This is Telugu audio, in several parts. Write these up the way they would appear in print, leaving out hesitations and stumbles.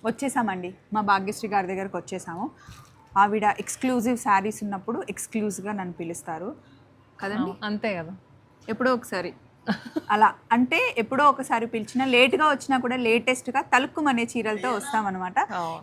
వచ్చేసామండి, మా భాగ్యశ్రీ గారి దగ్గరకు వచ్చేసాము. ఆవిడ ఎక్స్క్లూజివ్ శారీస్ ఉన్నప్పుడు ఎక్స్క్లూజివ్గా నన్ను పిలుస్తారు కదండి. అంతే కదా, ఎప్పుడో ఒకసారి అలా అంటే ఎప్పుడో ఒకసారి పిలిచినా లేట్గా వచ్చినా కూడా లేటెస్ట్గా తలుక్కుమనే చీరలతో వస్తామన్నమాట.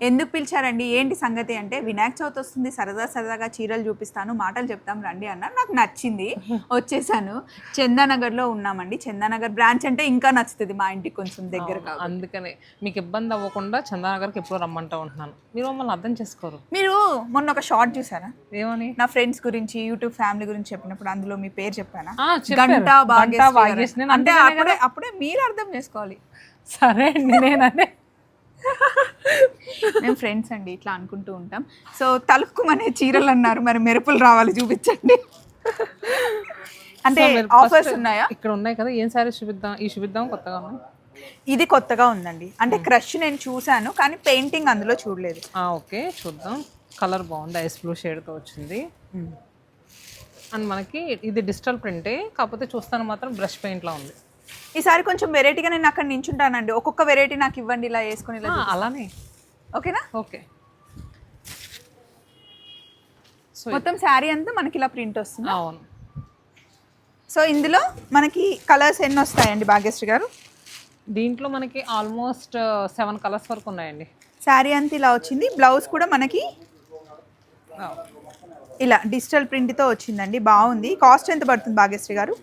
ఎందుకు పిలిచారండి ఏంటి సంగతి అంటే, వినాయక చవితి వస్తుంది, సరదాగా చీరలు చూపిస్తాను, మాటలు చెప్తాం రండి అన్నారు. నాకు నచ్చింది, వచ్చేసాను. చందానగర్లో ఉన్నామండి. చందానగర్ బ్రాంచ్ అంటే ఇంకా నచ్చుతుంది, మా ఇంటికి కొంచెం దగ్గర కాబట్టి. అందుకనే మీకు ఇబ్బంది అవ్వకుండా చందానగర్కి ఎప్పుడు రమ్మంటా ఉంటున్నాను. మీరు మమ్మల్ని అర్థం చేసుకోరు. మీరు మొన్న ఒక షార్ట్ చూసారా, ఏమని? నా ఫ్రెండ్స్ గురించి యూట్యూబ్ ఫ్యామిలీ గురించి చెప్పినప్పుడు అందులో మీ పేరు చెప్పానా, గంటా భాగ్యశ్రీ. అంటే అప్పుడే మీరు అర్థం చేసుకోవాలి. సరే అండి, నేననే మేము ఫ్రెండ్స్ అండి, ఇట్లా అనుకుంటూ ఉంటాం. సో తలుక్కుమనే చీరలు అన్నారు, మరి మెరుపులు రావాలి, చూపించండి. అంటే ఆఫర్స్ ఉన్నాయా? ఇక్కడ ఉన్నాయి కదా, ఏం సారీ చూపిద్దాం? ఈ చూపిద్దాం, కొత్తగా ఉన్నాయి. ఇది కొత్తగా ఉందండి, అంటే క్రష్ నేను చూసాను కానీ పెయింటింగ్ అందులో చూడలేదు. ఓకే, చూద్దాం. కలర్ బాగుంది, ఐస్ బ్లూ షేడ్తో వచ్చింది. అండ్ మనకి ఇది డిజిటల్ ప్రింటే, కాకపోతే చూస్తాను మాత్రం బ్రష్ పెయింట్లా ఉంది. ఈసారి కొంచెం వెరైటీగా నేను అక్కడ నించుంటానండి, ఒక్కొక్క వెరైటీ నాకు ఇవ్వండి, ఇలా వేసుకుని. అలానే ఓకేనా? ఓకే. సో మొత్తం శారీ అంతా మనకి ఇలా ప్రింట్ వస్తుంది. అవును. సో ఇందులో మనకి కలర్స్ ఎన్ని వస్తాయండి భాగ్యశ్రీ గారు? దీంట్లో మనకి ఆల్మోస్ట్ 7 కలర్స్ వరకు ఉన్నాయండి. శారీ అంతా ఇలా వచ్చింది, బ్లౌజ్ కూడా మనకి ఇలా డిజిటల్ ప్రింట్తో వచ్చిందండి, బాగుంది. కాస్ట్ ఎంత పడుతుంది భాగ్యశ్రీ గారు?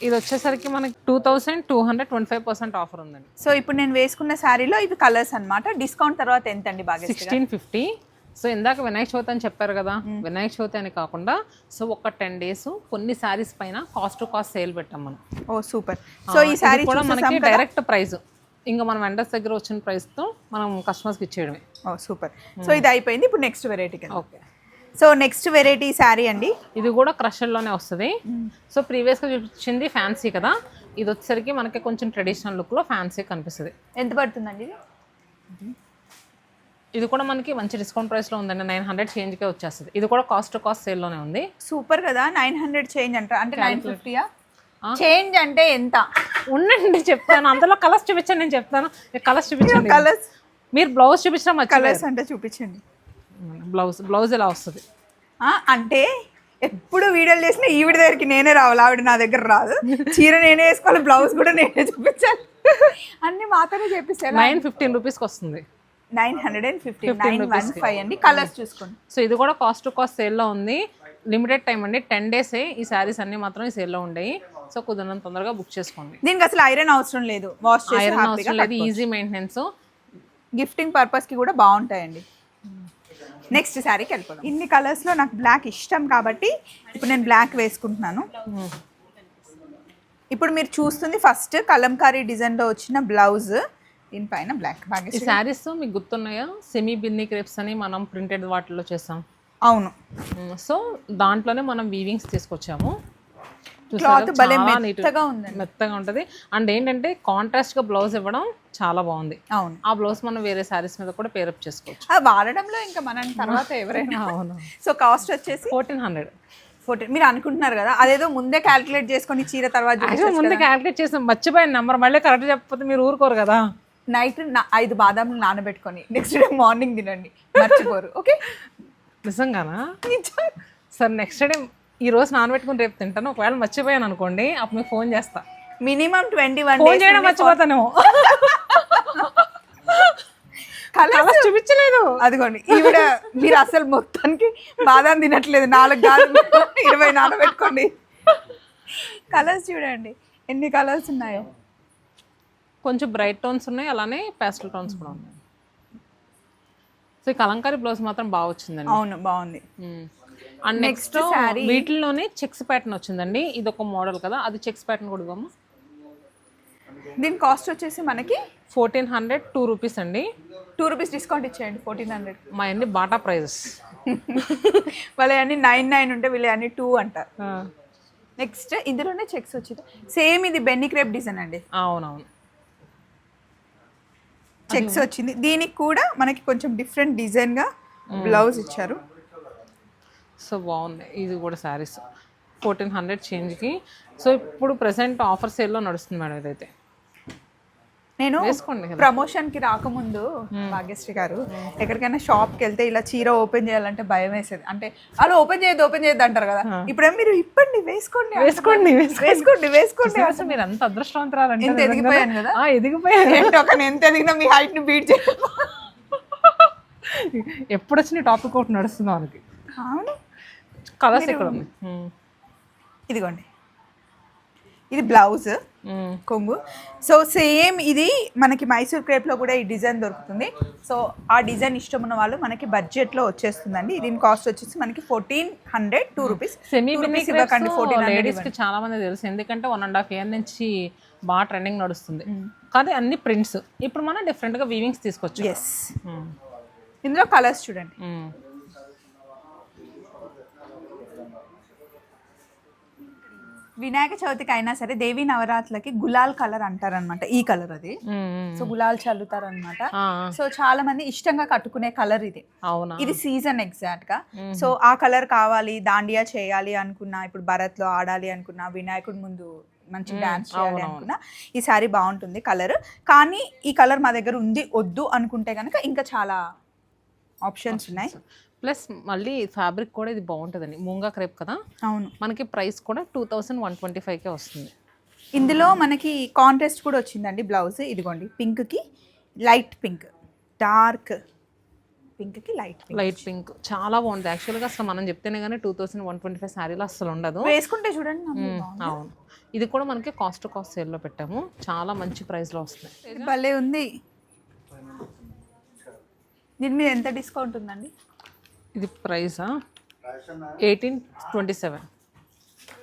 ఇది వచ్చేసరికి మనకి 2225% ఆఫర్ ఉందండి. సో ఇప్పుడు నేను వేసుకున్న శారీలో ఇవి కలర్స్ అన్నమాట. డిస్కౌంట్ తర్వాత ఎంత అండి భాగ్యశ్రీ గారు? 1650. సో ఇందాక వినాయక చవితి అని చెప్పారు కదా, వినాయక చవితి అని కాకుండా సో ఒక 10 days కొన్ని శారీస్ పైన కాస్ట్ టు కాస్ట్ సేల్ పెట్టాం మనం. ఓ సూపర్. సో ఈ శారీ కూడా మనకి డైరెక్ట్ ప్రైస్, ఇంకా మనం వెండర్స్ దగ్గర వచ్చిన ప్రైస్తో మనం కస్టమర్స్కి ఇచ్చేయడమే. ఓ సూపర్. సో ఇది అయిపోయింది, ఇప్పుడు నెక్స్ట్ వెరైటీకి. Okay. So next variety sari అండి, ఇది కూడా క్రషర్లోనే వస్తుంది. సో ప్రీవియస్గా చూపించింది ఫ్యాన్సీ కదా, ఇది వచ్చేసరికి మనకి కొంచెం ట్రెడిషనల్ లుక్లో ఫ్యాన్సీ కనిపిస్తుంది. ఎంత పడుతుందండి ఇది? ఇది కూడా మనకి మంచి డిస్కౌంట్ ప్రైస్లో ఉందండి, 900 చేంజ్కే వచ్చేస్తుంది. ఇది కూడా కాస్ట్ టు కాస్ట్ సేల్లోనే ఉంది. సూపర్ కదా, 900 చేంజ్ అంటారు అంటే 950యా? చేంజ్ అంటే ఎంత? ఉండండి చెప్తాను, అందులో కలర్స్ చూపించండి, నేను చెప్తాను. కలర్స్ చూపించండి. కలర్స్ మీరు బ్లౌజ్ చూపించడం, కలర్స్ అంటే చూపించండి. బ్లౌజ్ ఎలా వస్తుంది అంటే ఎప్పుడు వీడియోలు చేసినా ఈవిడ దగ్గరికి నేనే రావాలి, ఆవిడ నా దగ్గర రాదు. చీర నేనే వేసుకోవాలి, బ్లౌజ్ కూడా నేనే చూపించాలి, అన్ని మాత్రమే చేపిస్తాను. 915 రూపీస్కి వస్తుంది. 950, 915 అండి. కలర్స్ చూసుకోండి. సో ఇది కూడా కాస్ట్ టు కాస్ట్ సేల్లో ఉంది, లిమిటెడ్ టైం అండి, 10 days ఈ శారీస్ అన్ని మాత్రం ఈ సేల్లో ఉండేవి. సో కుదిరినంత తొందరగా బుక్ చేసుకోండి. దీనికి అసలు ఐరన్ అవసరం లేదు, వాష్ చేసి ఐరన్ అవసరం లేదు, ఈజీ మెయింటెనెన్స్. గిఫ్టింగ్ పర్పస్కి కూడా బాగుంటాయండి. నెక్స్ట్ శారీకి వెళ్ళిపోదాం. ఇన్ని కలర్స్లో నాకు బ్లాక్ ఇష్టం కాబట్టి ఇప్పుడు నేను బ్లాక్ వేసుకుంటున్నాను. ఇప్పుడు మీరు చూస్తుంది ఫస్ట్ కలంకారీ డిజైన్లో వచ్చిన బ్లౌజ్, దీనిపైన బ్లాక్. ఈ శారీస్ మీకు గుర్తున్నాయా, సెమీ బిన్ని క్రేప్స్ అని మనం ప్రింటెడ్ వాటిలో చేసాం. అవును. సో దాంట్లోనే మనం వీవింగ్స్ తీసుకొచ్చాము. క్లాత్ భలే మెత్తగా ఉందండి, మెత్తగా ఉంటుంది. అండ్ ఏంటంటే కాంట్రాస్ట్గా బ్లౌజ్ ఇవ్వడం చాలా బాగుంది. అవును. ఆ బ్లౌజ్ మనం వేరే శారీస్ మీద కూడా పేరప్ చేసుకోవచ్చు. అది వాడడంలో ఇంకా మనం తర్వాత ఎవరైనా. అవును. సో కాస్ట్ వచ్చేసి 1400. మీరు అనుకుంటున్నారు కదా అదేదో ముందే క్యాలిక్యులేట్ చేసుకొని చీర తర్వాత ముందే క్యాలిక్యులేట్ చేసాం, మర్చిపోయిన నెంబర్ మళ్ళీ కరెక్ట్ చెప్పకపోతే మీరు ఊరుకోరు కదా. నైట్ 5 బాదాములు నానబెట్టుకొని నెక్స్ట్ డే మార్నింగ్ తినండి, మర్చిపోరు. ఓకే, నిజంగానా? సార్ నెక్స్ట్ డే ఈ రోజు నానబెట్టుకుని రేపు తింటాను. ఒకవేళ మర్చిపోయాను అనుకోండి, అప్పుడు మీకు ఫోన్ చేస్తా. మినిమం 21 ఫోన్ చేయడం మర్చిపోతాను. కలర్స్ చూపించలేదు. అదిగోండి ఈవిడ, మీరు అసలు మొత్తానికి బాదం తినట్లేదు. 4 కాదు 20 నానబెట్టుకోండి. కలర్స్ చూడండి ఎన్ని కలర్స్ ఉన్నాయో. కొంచెం బ్రైట్ టోన్స్ ఉన్నాయి, అలానే ప్యాస్టల్ టోన్స్ కూడా ఉన్నాయి. సో ఈ కలంకారీ బ్లౌజ్ మాత్రం బాగా వచ్చిందండి. అవును, బాగుంది. అండ్ నెక్స్ట్ వీటిల్లోనే చెక్స్ ప్యాటర్న్ వచ్చిందండి. ఇది ఒక మోడల్ కదా, అది చెక్స్ ప్యాటర్న్ కూడా ఇవ్వమ్మా. దీని కాస్ట్ వచ్చేసి మనకి 1402 రూపీస్ అండి. 2 రూపీస్ డిస్కౌంట్ ఇచ్చేయండి, 1400. మా అన్ని బాటా ప్రైజెస్. వాళ్ళ అన్ని 99 ఉంటే వీళ్ళ అన్ని 2 అంటారు. నెక్స్ట్ ఇందులోనే చెక్స్ వచ్చింది, సేమ్ ఇది బెన్నీ క్రేప్ డిజైన్ అండి. అవునవును, చెక్స్ వచ్చింది. దీనికి కూడా మనకి కొంచెం డిఫరెంట్ డిజైన్గా బ్లౌజ్ ఇచ్చారు. సో బాగుంది. ఇది కూడా శారీస్ 1400 చేంజ్కి. సో ఇప్పుడు ప్రెసెంట్ ఆఫర్ సేల్లో నడుస్తుంది మేడం ఇదైతే. నేను వేసుకోండి కదా. ప్రమోషన్ కి రాకముందు భాగ్యశ్రీ గారు ఎక్కడికైనా షాప్ కి వెళ్తే ఇలా చీర ఓపెన్ చేయాలంటే భయం వేసేది. అంటే వాళ్ళు ఓపెన్ చేయొద్దు అంటారు కదా, ఇప్పుడేం మీరు ఇప్పండి వేసుకోండి వేసుకోండి వేసుకోండి వేసుకోండి. అసలు మీరు అంత అదృష్టవంతరాలంటే ఎంత ఎదిగిపోయాను కదా. ఎదిగిపోయాను. ఏంటో కానీ ఎంత ఎదిగినా మీ హైట్ ని బీట్ చేయాలి. ఎప్పుడు వచ్చిన టాపిక్ ఒకటి నడుస్తుంది మనకి. అవును, కలర్స్ ఇక్కడ ఉంది. ఇదిగోండి ఇది బ్లౌజ్ కొంగు. సో సేమ్ ఇది మనకి మైసూర్ క్రేప్లో కూడా ఈ డిజైన్ దొరుకుతుంది. సో ఆ డిజైన్ ఇష్టం ఉన్న వాళ్ళు మనకి బడ్జెట్లో వచ్చేస్తుందండి. దీని కాస్ట్ వచ్చేసి మనకి 1400 2 రూపీస్. సెమీ ఇవ్వకండి. 1400 చాలా మంది తెలుసు, ఎందుకంటే 1.5 year నుంచి బాగా ట్రెండింగ్ నడుస్తుంది. కానీ అన్ని ప్రింట్స్ ఇప్పుడు మనం డిఫరెంట్గా వీవింగ్స్ తీసుకోవచ్చు. ఎస్, ఇందులో కలర్స్ చూడండి. వినాయక చవితికి అయినా సరే దేవీ నవరాత్రులకి గులాల్ కలర్ అంటారనమాట. ఈ కలర్ అది. సో గులాల్ చల్లుతారనమాట. సో చాలా మంది ఇష్టంగా కట్టుకునే కలర్ ఇది. అవునా, ఇది సీజన్ ఎగ్జాక్ట్ గా. సో ఆ కలర్ కావాలి, దాండియా చేయాలి అనుకున్నా, ఇప్పుడు భరత్ లో ఆడాలి అనుకున్నా, వినాయకుడి ముందు మంచి డాన్స్ చేయాలి అనుకున్నా ఈ సారీ బాగుంటుంది కలర్. కానీ ఈ కలర్ మా దగ్గర ఉంది, వద్దు అనుకుంటే కనుక ఇంకా చాలా ఆప్షన్స్ ఉన్నాయి. ప్లస్ మళ్ళీ ఫ్యాబ్రిక్ కూడా ఇది బాగుంటుందండి, మూంగా క్రేప్ కదా. అవును, మనకి ప్రైస్ కూడా 2125కే వస్తుంది. ఇందులో మనకి కాంట్రాస్ట్ కూడా వచ్చిందండి బ్లౌజ్. ఇదిగోండి, పింక్కి లైట్ పింక్, డార్క్ పింక్కి లైట్ పింక్ చాలా బాగుంది. యాక్చువల్గా అసలు మనం చెప్తేనే కానీ 2125 శారీలో అసలు ఉండదు. వేసుకుంటే చూడండి. అవును, ఇది కూడా మనకి కాస్ట్ సేల్లో పెట్టాము, చాలా మంచి ప్రైస్లో వస్తుంది. భలే ఉంది. దీని మీద ఎంత డిస్కౌంట్ ఉందండి? ఇది ప్రైసా 1827.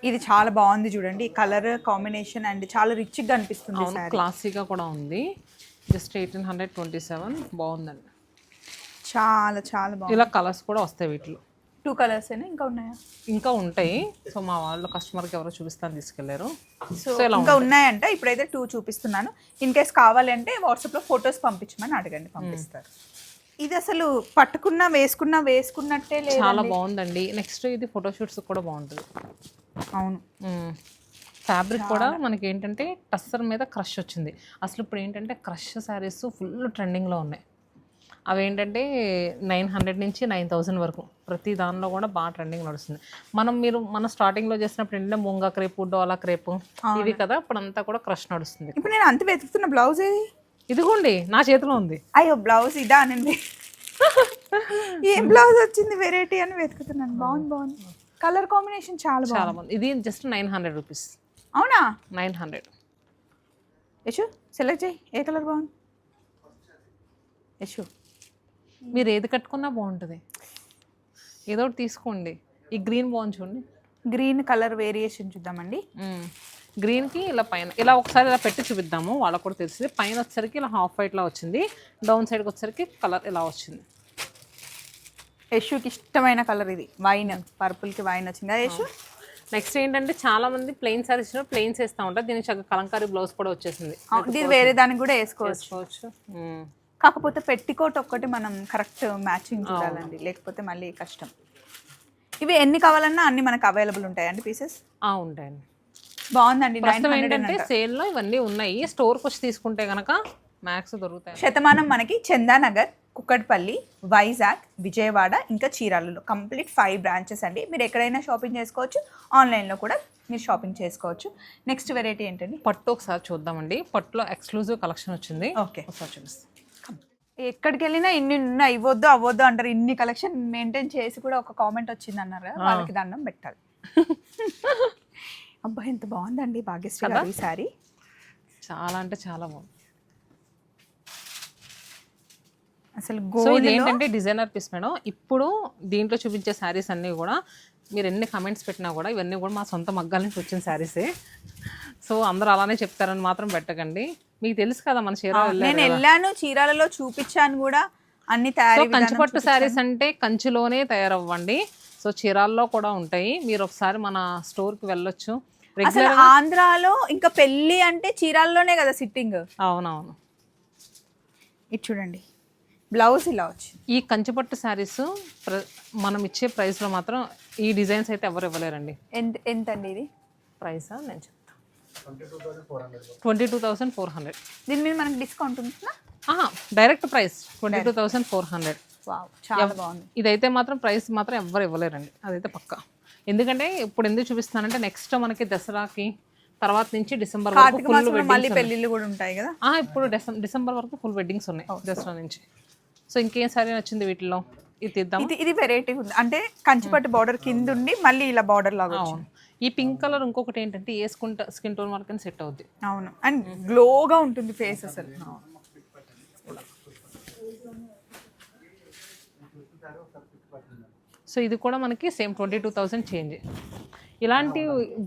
ఇది చాలా బాగుంది చూడండి, కలర్ కాంబినేషన్ అండ్ చాలా రిచ్గా అనిపిస్తుంది. క్లాసీగా కూడా ఉంది. జస్ట్ 1827 బాగుందండి, చాలా చాలా బాగుంది. ఇలా కలర్స్ కూడా వస్తాయి వీటిలో. 2 కలర్స్ ఇంకా ఉన్నాయా? ఇంకా ఉంటాయి. సో మా వాళ్ళు కస్టమర్కి ఎవరో చూపిస్తాను తీసుకెళ్లారు. సో ఇంకా ఉన్నాయంట. ఇప్పుడైతే 2 చూపిస్తున్నాను. ఇన్ కేస్ కావాలంటే వాట్సాప్లో ఫొటోస్ పంపించమని అడగండి, పంపిస్తారు. ఇది అసలు పట్టుకున్నా వేసుకున్నట్టే లేదు. చాలా బాగుందండి. నెక్స్ట్ ఇది ఫోటోషూట్స్ కూడా బాగుంటుంది. అవును, ఫ్యాబ్రిక్ కూడా మనకి ఏంటంటే టస్సర్ మీద క్రష్ వచ్చింది. అసలు ఇప్పుడు ఏంటంటే క్రష్ శారీస్ ఫుల్ ట్రెండింగ్లో ఉన్నాయి. అవి ఏంటంటే 900 నుంచి 9000 వరకు ప్రతి దానిలో కూడా బాగా ట్రెండింగ్ నడుస్తుంది. మన స్టార్టింగ్లో చేసినప్పుడు ఏంటంటే మూంగా క్రేపు, డోలా క్రేపు ఇవి కదా, ఇప్పుడు అంతా కూడా క్రష్ నడుస్తుంది. ఇప్పుడు నేను అంత వెతుకుతున్న బ్లౌజ్ ఏది? ఇదిగోండి నా చేతిలో ఉంది. అయ్యో బ్లౌజ్ ఇదా అనండి. ఏం బ్లౌజ్ వచ్చింది వెరైటీ అని వెతుకుతున్నాను. బాగుంది. కలర్ కాంబినేషన్ చాలా బాగుంది. ఇది జస్ట్ 900 రూపీస్. అవునా? 900. యశు సెలెక్ట్ చేయి, ఏ కలర్ బాగుంది? యశు మీరు ఏది కట్టుకున్నా బాగుంటుంది, ఏదో ఒకటి తీసుకోండి. ఈ గ్రీన్ బాగుంది చూడండి, గ్రీన్ కలర్ వేరియేషన్ చూద్దామండి. గ్రీన్కి ఇలా పైన ఇలా ఒకసారి ఇలా పెట్టి చూపిద్దాము, వాళ్ళకు కూడా తెలిసింది. పైన వచ్చేసరికి ఇలా హాఫ్ వైట్లా వచ్చింది, డౌన్ సైడ్కి వచ్చేసరికి కలర్ ఇలా వచ్చింది. యశుకి ఇష్టమైన కలర్ ఇది, వైన్, పర్పుల్కి వైన్ వచ్చింది యశు. నెక్స్ట్ ఏంటంటే చాలా మంది ప్లెయిన్ సారీస్ ప్లెయిన్స్ వేస్తూ ఉంటారు, దీనికి చక్కగా కలంకారీ బ్లౌజ్ కూడా వచ్చేసింది. ఇది వేరే దానికి కూడా వేసుకోవచ్చు. కాకపోతే పెట్టికోట్ ఒక్కటి మనం కరెక్ట్ మ్యాచింగ్ చూడాలండి, లేకపోతే మళ్ళీ కష్టం. ఇవి ఎన్ని కావాలన్నా అన్ని మనకు అవైలబుల్ ఉంటాయండి పీసెస్? ఉంటాయండి. బాగుందండి. ఏంటంటే సేల్లో ఇవన్నీ ఉన్నాయి, స్టోర్కి వచ్చి తీసుకుంటే కనుక మ్యాక్స్ దొరుకుతాయి. శతమానం మనకి చందానగర్, కుక్కట్పల్లి, వైజాగ్, విజయవాడ, ఇంకా చీరాలలో కంప్లీట్ 5 బ్రాంచెస్ అండి. మీరు ఎక్కడైనా షాపింగ్ చేసుకోవచ్చు, ఆన్లైన్లో కూడా మీరు షాపింగ్ చేసుకోవచ్చు. నెక్స్ట్ వెరైటీ ఏంటండి? పట్టు ఒకసారి చూద్దామండి. పట్టులో ఎక్స్క్లూజివ్ కలెక్షన్ వచ్చింది. ఓకే, ఒకసారి చూపిస్తాను. ఎక్కడికి వెళ్ళినా ఇన్ని ఉన్నాయి, అవ్వద్దు అంటారు. ఇన్ని కలెక్షన్ మెయింటైన్ చేసి కూడా ఒక కామెంట్ వచ్చింది అన్నారు కదా, వాళ్ళకి దండం పెట్టాలి. అబ్బా ఎంత బాగుందండి భాగ్యశ్రీ గారు ఈ సారీ. చాలా అంటే చాలా బాగుంది. అసలు ఏంటంటే డిజైనర్ పీస్ మేడం. ఇప్పుడు దీంట్లో చూపించే శారీస్ అన్నీ కూడా మీరు ఎన్ని కమెంట్స్ పెట్టినా కూడా ఇవన్నీ కూడా మా సొంత మగ్గాల నుంచి వచ్చిన శారీసే. సో అందరూ అలానే చెప్తారని మాత్రం పెట్టకండి. మీకు తెలుసు కదా మన చీరాలలో నేను వెళ్ళాను, చీరాలలో చూపించాను కూడా అన్ని తయారీ. కంచిపట్టు శారీస్ అంటే కంచిలోనే తయారవ్వండి. సో చీరాల్లో కూడా ఉంటాయి, మీరు ఒకసారి మన స్టోర్కి వెళ్ళొచ్చు. అసలు ఆంధ్రాలో ఇంకా పెళ్ళి అంటే చీరాల్లోనే కదా సిట్టింగ్. అవునవును. ఇది చూడండి, బ్లౌజ్ ఇలా వచ్చింది. ఈ కంచిపట్టు శారీస్ మనం ఇచ్చే ప్రైస్లో మాత్రం ఈ డిజైన్స్ అయితే ఎవరు ఇవ్వలేరండి. ఎంత అండి ఇది ప్రైసా? నేను చెప్తాను. 22,400. దీని మీద మనకి డిస్కౌంట్ ఉంటుందా? Direct price 22,400. వావ్, చాలా బాగుంది. ఇదైతే మాత్రం ప్రైస్ మాత్రం ఎవ్వరు ఇవ్వలేరండి, అదైతే పక్కా. ఎందుకంటే ఇప్పుడు ఎందుకు చూపిస్తానంటే నెక్స్ట్ మనకి దసరాకి తర్వాత నుంచి డిసెంబర్ వరకు కార్తీక ఫుల్ మాసంలో మళ్ళీ పెళ్ళిళ్ళు కూడా ఉంటాయి కదా. ఇప్పుడు డిసెంబర్ వరకు ఫుల్ వెడ్డింగ్స్ ఉన్నాయి దసరా నుంచి. సో ఇంకేం సారీ నచ్చింది వీటిలో, ఇది తీద్దాం. ఇది వెరైటీ ఉంది, అంటే కంచిపట్టు బార్డర్ కింద ఉండి మళ్ళీ ఇలా బార్డర్ లాగా వచ్చింది. ఈ పింక్ కలర్ ఇంకొకటి ఏంటంటే వేసుకుంటా స్కిన్ టోన్ వాళ్ళకి సెట్ అవుద్ది. అవును, అండ్ గ్లోగా ఉంటుంది ఫేస్ అసలు. సో ఇది కూడా మనకి సేమ్ 22,000 చేంజ్. ఇలాంటి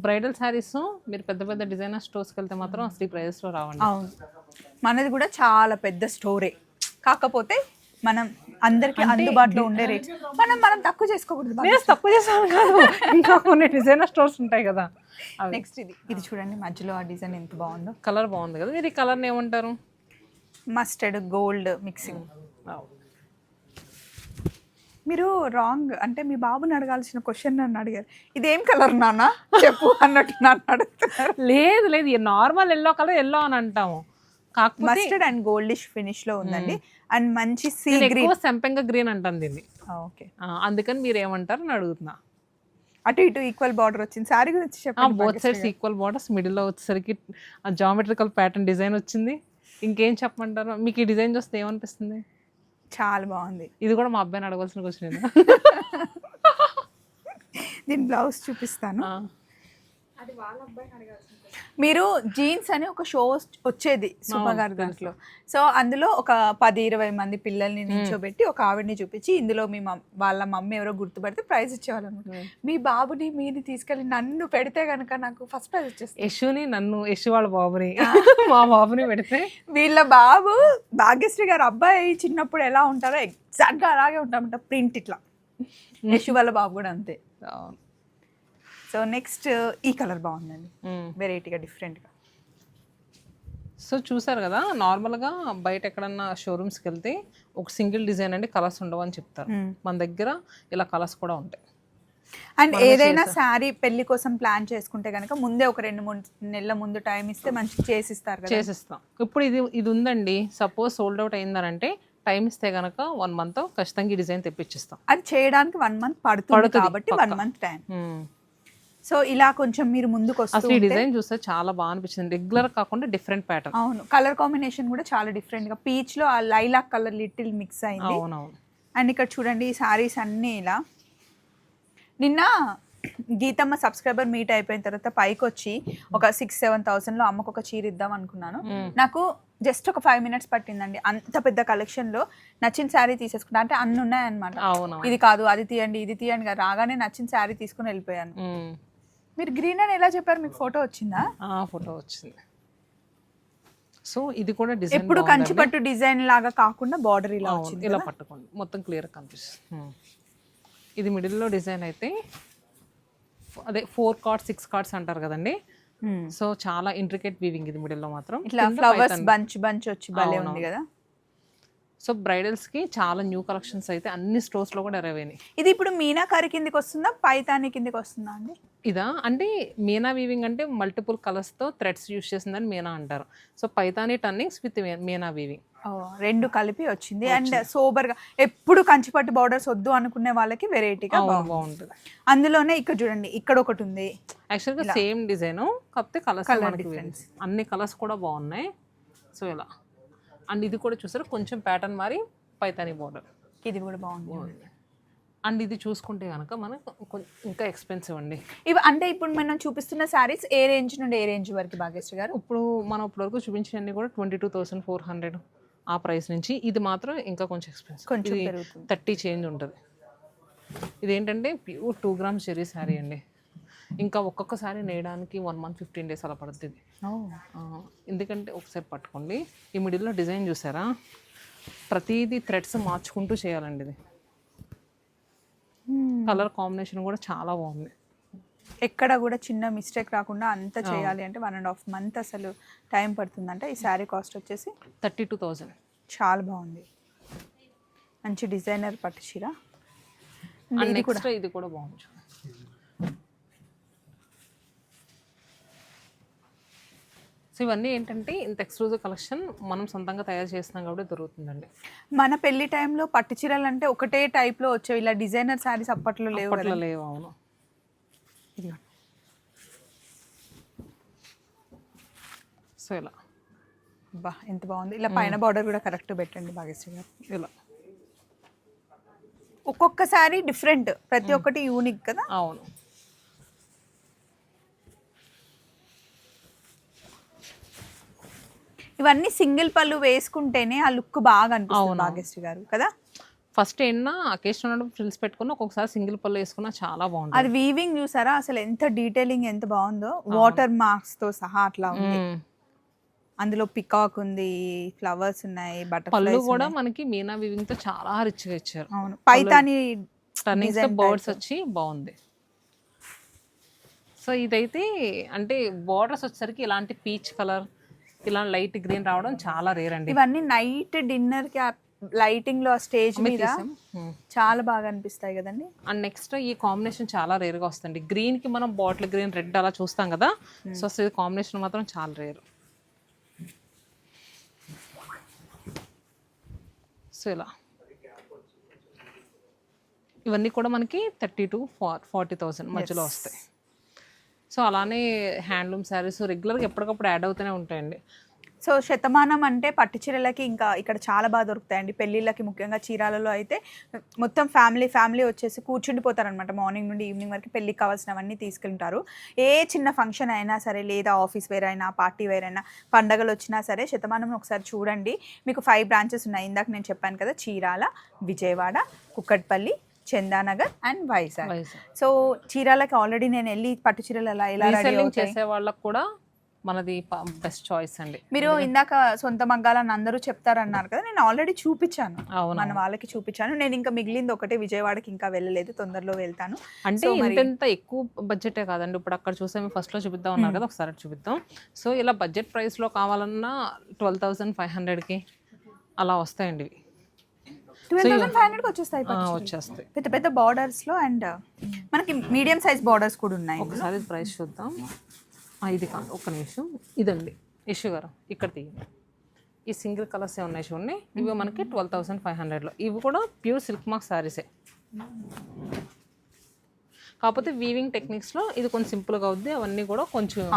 బ్రైడల్ శారీస్ మీరు పెద్ద పెద్ద డిజైనర్ స్టోర్స్కి వెళ్తే మాత్రం అసలు ఈ ప్రైజెస్లో రావండి. అవును, మనది కూడా చాలా పెద్ద స్టోరే, కాకపోతే మనం అందరికి అందుబాటులో ఉండే రేట్ మనం తక్కువ చేసుకోకూడదు. తక్కువ చేసాను కాదు, ఇంకా కొన్ని డిజైనర్ స్టోర్స్ ఉంటాయి కదా. నెక్స్ట్ ఇది చూడండి, మధ్యలో ఆ డిజైన్ ఎంత బాగుందో. కలర్ బాగుంది కదా. మీరు ఈ కలర్ని ఏమంటారు? Mustard gold mixing. మీరు రాంగ్, అంటే మీ బాబుని అడగాల్సిన క్వశ్చన్ నన్ను అడిగారు, ఇదేం కలర్ నాన్న చెప్పు అన్నట్టు నన్ను అడుగుతున్నారు. లేదు నార్మల్ ఎల్లో కలర్ ఎల్లో అని అంటాము, కాకపోతే మస్టర్డ్ అండ్ గోల్డిష్ ఫినిష్ లో ఉందండి. అండ్ మంచి సీ గ్రీన్, సెంపెంగా గ్రీన్ అంటాను దీన్ని. ఓకే, అందుకని మీరు ఏమంటారు అని అడుగుతున్నా. అటు ఇటు ఈక్వల్ బార్డర్ వచ్చింది. సారీ గురించి చెప్పండి. బోత్ సైడ్స్ ఈక్వల్ బార్డర్స్, మిడిల్లో వచ్చేసరికి జామెట్రికల్ ప్యాటర్న్ డిజైన్ వచ్చింది. ఇంకేం చెప్పమంటారు? మీకు ఈ డిజైన్ చూస్తే ఏమనిపిస్తుంది? చాలా బాగుంది. ఇది కూడా మా అబ్బాయిని అడగాల్సిన క్వశ్చన్. దీని బ్లౌజ్ చూపిస్తాను. మీరు జీన్స్ అని ఒక షో వచ్చేది సుమ గారి దాంట్లో. సో అందులో ఒక 10-20 మంది పిల్లల్ని నిల్చోబెట్టి ఒక ఆవిడని చూపించి ఇందులో మీ వాళ్ళ మమ్మీ ఎవరో గుర్తుపడితే ప్రైజ్ ఇచ్చేవాళ్ళు అనమాట. మీ బాబుని మీరు తీసుకెళ్ళి నన్ను పెడితే కనుక నాకు ఫస్ట్ ప్రైజ్ వచ్చేస్తుంది. యశుని నన్ను, యశు వాళ్ళ బాబుని మా బాబుని పెడితే, వీళ్ళ బాబు భాగ్యశ్రీ గారు అబ్బాయి చిన్నప్పుడు ఎలా ఉంటారో ఎగ్జాక్ట్గా అలాగే ఉంటామంట, ప్రింట్ ఇట్లా. యశు వాళ్ళ బాబు కూడా అంతే. సో నెక్స్ట్ ఈ కలర్ బాగుందండి, వెరైటీగా డిఫరెంట్గా. సో చూసారు కదా, నార్మల్గా బయట ఎక్కడన్నా షోరూమ్స్కి వెళ్తే ఒక సింగిల్ డిజైన్ అండి, కలర్స్ ఉండవు అని చెప్తారు. మన దగ్గర ఇలా కలర్స్ కూడా ఉంటాయి. అండ్ ఏదైనా శారీ పెళ్లి కోసం ప్లాన్ చేసుకుంటే కనుక ముందే ఒక 2-3 నెలల ముందు టైం ఇస్తే మంచిగా చేసిస్తారు కదా. చేసిస్తాం. ఇప్పుడు ఇది ఉందండి, సపోజ్ సోల్డ్ అవుట్ అయిందనంటే టైం ఇస్తే కనుక 1 month ఖచ్చితంగా ఈ డిజైన్ తెప్పించిస్తాం. అది చేయడానికి 1 month పడుతుంది కాబట్టి 1 month టైం. సో ఇలా కొంచెం మీరు ముందుకు వస్తే అసలు ఈ డిజైన్ చూస్తే చాలా బాగా అనిపించింది, రెగ్యులర్ కాకుండా డిఫరెంట్ ప్యాటర్న్. అవును, కలర్ కాంబినేషన్ కూడా చాలా డిఫరెంట్ గా, పీచ్ లో ఆ లైలాక్ కలర్ లిటిల్ మిక్స్ అయింది. అవునవును. అండ్ ఇక్కడ చూడండి ఈ సారీస్ అన్నీ ఇలా. నిన్న గీతమ్మ సబ్స్క్రైబర్ మీట్ అయిపోయిన తర్వాత పైకి వచ్చి ఒక 6-7 లో అమ్మకు ఒక చీర ఇద్దాం అనుకున్నాను. నాకు జస్ట్ ఒక 5 minutes పట్టిందండి. అంత పెద్ద కలెక్షన్ లో నచ్చిన శారీ తీసేసుకుంటా, అంటే అన్ని ఉన్నాయన్నమాట. ఇది కాదు అది తీయండి ఇది తీయండి, రాగానే నచ్చిన శారీ తీసుకుని వెళ్ళిపోయాను. మీరు గ్రీన్ అని ఎలా చెప్పారు? మీకు ఫోటో వచ్చిందా? ఫోటో వచ్చింది. సో ఇది కూడా డిజైన్ ఎప్పుడు కంచిపట్టు డిజైన్ లాగా కాకుండా బార్డర్ ఇలా వచ్చింది, ఇలా పట్టుకోండి మొత్తం క్లియర్ కనిపిస్తుంది. ఇది మిడిల్లో డిజైన్ అయితే అదే 4 cards 6 cards అంటారు కదండి. సో చాలా ఇంట్రికేట్ వీవింగ్ ఇది మిడిల్లో మాత్రం. ఇట్లా ఫ్లవర్స్ బంచ్ వచ్చి భలే ఉంది కదా. సో బ్రైడల్స్కి చాలా న్యూ కలెక్షన్స్ అయితే అన్ని స్టోర్స్లో కూడా అరైవ్ అయినాయి. ఇది ఇప్పుడు మీనాకారి కిందకి వస్తుందా పైతాని కిందకి వస్తుందా అండి? ఇదా అంటే మీనా వీవింగ్ అంటే మల్టిపుల్ కలర్స్తో థ్రెడ్స్ యూస్ చేసిందని మీనా అంటారు. So Paithani turnings with Meena weaving రెండు కలిపి వచ్చింది. అండ్ సోబర్గా ఎప్పుడు కంచిపట్టు బార్డర్స్ వద్దు అనుకునే వాళ్ళకి వెరైటీగా బాగుంటుంది. అందులోనే ఇక్కడ చూడండి, ఇక్కడ ఒకటి ఉంది యాక్చువల్గా సేమ్ డిజైన్, కాకపోతే కలర్స్ డిఫరెన్స్. అన్ని కలర్స్ కూడా బాగున్నాయి. సో ఇలా అండ్ ఇది కూడా చూసారు కొంచెం ప్యాటర్న్ మారి పైతాని బార్డర్, ఇది కూడా బాగుంది. అండ్ ఇది చూసుకుంటే కనుక మనకు ఇంకా ఎక్స్పెన్సివ్ అండి ఇవి. అంటే ఇప్పుడు మనం చూపిస్తున్న శారీస్ ఏ రేంజ్ నుండి ఏ రేంజ్ వరకు భాగ్యశ్రీ గారు? ఇప్పుడు మనం ఇప్పటివరకు చూపించినవి కూడా 22,400 ఆ ప్రైస్ నుంచి. ఇది మాత్రం ఇంకా కొంచెం ఎక్స్పెన్సివ్, కొంచెం 30 చేంజ్ ఉంటుంది. ఇదేంటంటే ప్యూర్ 2 grams జెరీ శారీ అండి. ఇంకా ఒక్కొక్క శారీ నేయడానికి 1 month 15 days అలా పడుతుంది. ఎందుకంటే ఒకసారి పట్టుకోండి, ఈ మిడిల్లో డిజైన్ చూసారా, ప్రతిదీ థ్రెడ్స్ మార్చుకుంటూ చేయాలండి. ఇది కలర్ కాంబినేషన్ కూడా చాలా బాగుంది. ఎక్కడ కూడా చిన్న మిస్టేక్ రాకుండా అంతా చేయాలి అంటే 1.5 month అసలు టైం పడుతుందంట. ఈ శారీ కాస్ట్ వచ్చేసి 32,000. చాలా బాగుంది, మంచి డిజైనర్ పట్టు చీర. ఇది కూడా బాగుంది. సో ఇవన్నీ ఏంటంటే ఇంత ఎక్స్క్లూజివ్ కలెక్షన్ మనం సొంతంగా తయారు చేస్తున్నాం కాబట్టి దొరుకుతుందండి. మన పెళ్లి టైంలో పట్టు చీరలు అంటే ఒకటే టైప్లో వచ్చేవి, ఇలా డిజైనర్ శారీస్ అప్పట్లో లేవు అప్పట్లో కదా. లేవు. అవును. ఇది సో ఇలా బా ఎంత బాగుంది. ఇలా పైన బార్డర్ కూడా కరెక్ట్ పెట్టండి భాగ్యశ్రీ గారు. ఇలా ఒక్కొక్క శారీ డిఫరెంట్, ప్రతి ఒక్కటి యూనిక్ కదా. అవును. ఇవన్నీ సింగిల్ పళ్ళు వేసుకుంటేనే ఆ లుక్ బాగా అనిపిస్తుంది భాగ్యశ్రీ గారు కదా. ఫస్ట్ ఏంటన్నా అకేషన్ ఉన్నప్పుడు ఫ్రిల్స్ పెట్టుకుని ఒక్కొక్కసారి సింగిల్ పళ్ళు వేసుకున్నా చాలా బాగుంటుంది. అది వీవింగ్ చూసారా అసలు ఎంత డీటెయిలింగ్ ఎంత బాగుందో, వాటర్ మార్క్స్ తో సహా అట్లా ఉంది. అందులో పికాక్ ఉంది, ఫ్లవర్స్ ఉన్నాయి, పళ్ళు బటర్ఫ్లైస్ కూడా మనకి మీనా వీవింగ్ తో చాలా రిచ్ గా ఇచ్చారు. అవును, పైతాని టర్నింగ్స్ తో బర్డ్స్ వచ్చి బాగుంది. సో ఇదైతే అంటే బోర్డర్స్ వచ్చేసరికి ఇలాంటి పీచ్ కలర్, ఇలా లైట్ గ్రీన్ రావడం చాలా రేర్ అండి. ఇవన్నీ నైట్ డిన్నర్ కి లైటింగ్ లో స్టేజ్ మీద చాలా బాగా అనిపిస్తాయి కదండి. అండ్ నెక్స్ట్ ఈ కాంబినేషన్ చాలా రేర్ గా వస్తుంది. గ్రీన్ కి మనం బాటిల్ గ్రీన్ రెడ్ అలా చూస్తాం కదా, సో ఇది కాంబినేషన్ మాత్రం చాలా రేర్. సో ఇలా ఇవన్నీ కూడా మనకి 30,000 to 40,000 మధ్యలో వస్తాయి. సో అలానే హ్యాండ్లూమ్ శారీస్ రెగ్యులర్గా ఎప్పటికప్పుడు యాడ్ అవుతూనే ఉంటాయండి. సో శతమానం అంటే పట్టు చీరలకి ఇంకా ఇక్కడ చాలా బాగా దొరుకుతాయండి. పెళ్ళిళ్ళకి ముఖ్యంగా చీరాలలో అయితే మొత్తం ఫ్యామిలీ వచ్చేసి కూర్చుండిపోతారనమాట. మార్నింగ్ నుండి ఈవినింగ్ వరకు పెళ్ళికి కావాల్సినవన్నీ తీసుకెళ్తారు. ఏ చిన్న ఫంక్షన్ అయినా సరే, లేదా ఆఫీస్ వేర్ అయినా, పార్టీ వేర్ అయినా, పండగలు వచ్చినా సరే శతమానం ఒకసారి చూడండి. మీకు 5 బ్రాంచెస్ ఉన్నాయి. ఇందాక నేను చెప్పాను కదా, చీరాల, విజయవాడ, కుక్కట్పల్లి, చందానగర్ అండ్ వైజాగ్. సో చీరాలకి ఆల్రెడీ నేను వెళ్ళి పట్టు చీరలు ఎలా రెడీ చేసే వాళ్ళకి కూడా మనది బెస్ట్ చాయిస్ అండి. మీరు ఇందాక సొంత మగ్గాలని అందరూ చెప్తారన్నారు కదా, నేను ఆల్రెడీ చూపించాను, మన వాళ్ళకి చూపించాను. నేను ఇంకా మిగిలింది ఒకటే, విజయవాడకి ఇంకా వెళ్ళలేదు, తొందరలో వెళ్తాను. అంటే ఇంత ఎక్కువ బడ్జెటే కాదండి. ఇప్పుడు అక్కడ చూసాము, ఫస్ట్ లో చూపిద్దాం ఉన్నారు కదా, ఒకసారి చూపిద్దాం. సో ఇలా బడ్జెట్ ప్రైస్ లో కావాలన్నా 12,500కి అలా వస్తాయండి. 12,500కి వచ్చేస్తాయి. పెద్ద పెద్ద బార్డర్స్ లో, అండ్ మనకి మీడియం సైజ్ బార్డర్స్ కూడా ఉన్నాయి. ఒకసారి ప్రైస్ చూద్దాం. ఇది కాదు, ఒక్క నిమిషం. ఇదండి ఇష్యూ గారు, ఇక్కడ తీయండి. ఈ సింగిల్ కలర్స్ ఏ ఉన్నాయి చూడండి, ఇవి మనకి 12,500లో. ఇవి కూడా ప్యూర్ సిల్క్ మార్క్ శారీసే, కాకపోతే వీవింగ్ టెక్నిక్స్లో ఇది కొంచెం సింపుల్గా అవుద్ది. అవన్నీ కూడా కొంచెం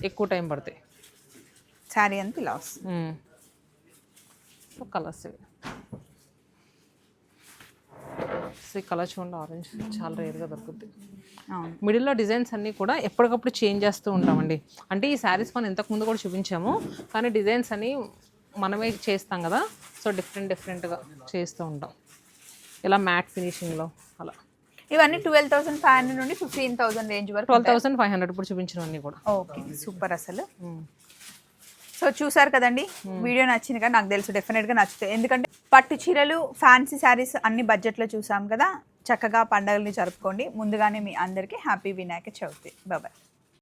ఎక్కువ టైం పడతాయి. శారీ అంతా ఇలా వస్తుంది. కలర్స్ ఇవి. ఈ కలర్ చూడండి, ఆరెంజ్ చాలా రేర్గా దొరుకుతుంది. మిడిల్లో డిజైన్స్ అన్నీ కూడా ఎప్పటికప్పుడు చేంజ్ చేస్తూ ఉంటామండి. అంటే ఈ శారీస్ మనం ఇంతకుముందు కూడా చూపించాము, కానీ డిజైన్స్ అన్నీ మనమే చేస్తాం కదా, సో డిఫరెంట్గా చేస్తూ ఉంటాం. ఇలా మ్యాట్ ఫినిషింగ్లో అలా. ఇవన్నీ 12,500 నుండి 15,000 రేంజ్ వరకు. 12,500 ఇప్పుడు చూపించినవన్నీ కూడా. ఓకే, సూపర్ అసలు. సో చూసారు కదండి, వీడియో నచ్చింది కదా, నాకు తెలుసు డెఫినెట్గా నచ్చుతాయి. ఎందుకంటే పట్టు చీరలు, ఫ్యాన్సీ శారీస్ అన్ని బడ్జెట్లో చూసాం కదా. చక్కగా పండుగల్ని జరుపుకోండి. ముందుగానే మీ అందరికీ హ్యాపీ వినాయక చవితి. బాయ్.